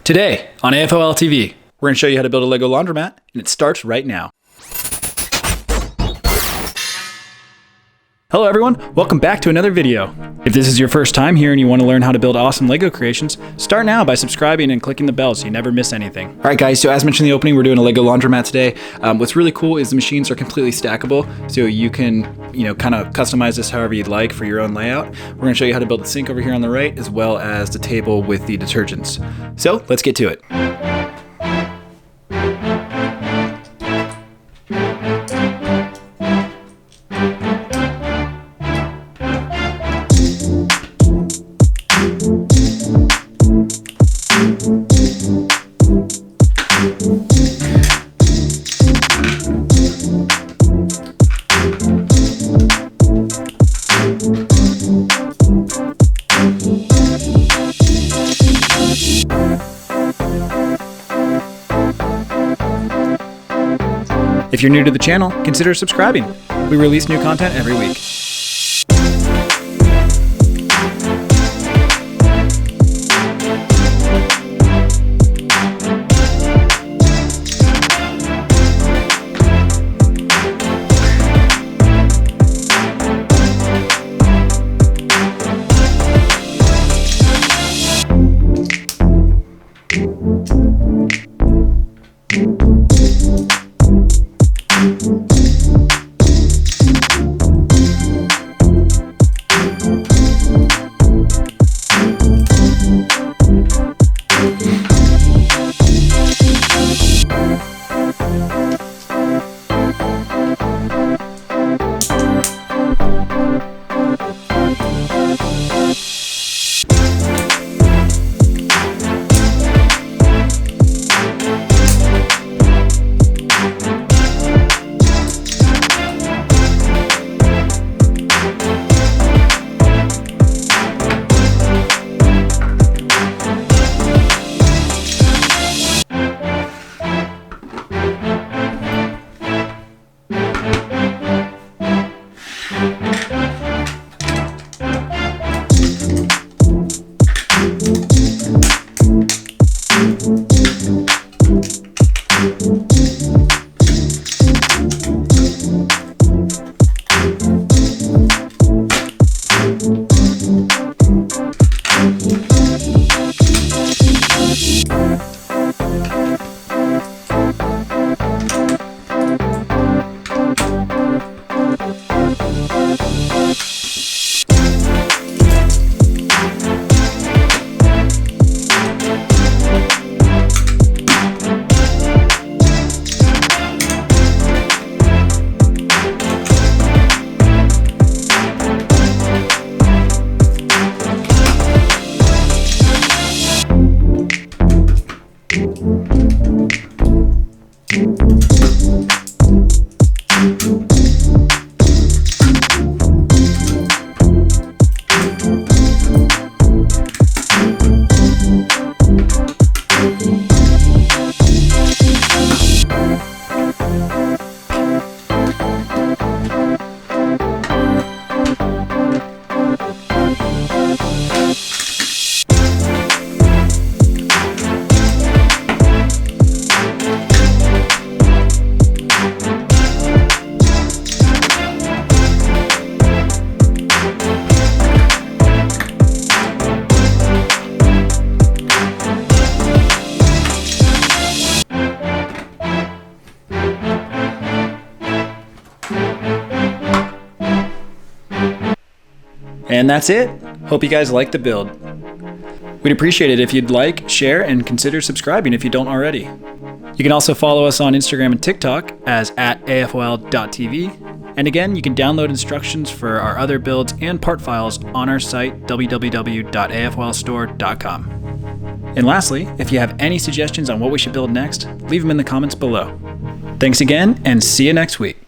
Today on AFOL TV, we're going to show you how to build a LEGO Laundromat, and it starts right now. Hello everyone, welcome back to another video. If this is your first time here and you want to learn how to build awesome LEGO creations, start now by subscribing and clicking the bell so you never miss anything. Alright guys, so as mentioned in the opening, we're doing a LEGO Laundromat today. What's really cool is the machines are completely stackable, so you can, kind of customize this however you'd like for your own layout. We're going to show you how to build the sink over here on the right, as well as the table with the detergents. So, let's get to it. If you're new to the channel, consider subscribing. We release new content every week. And that's it. Hope you guys liked the build. We'd appreciate it if you'd like, share, and consider subscribing if you don't already. You can also follow us on Instagram and TikTok as @afol.tv. And again, you can download instructions for our other builds and part files on our site, www.afolstore.com. And lastly, if you have any suggestions on what we should build next, leave them in the comments below. Thanks again, and see you next week.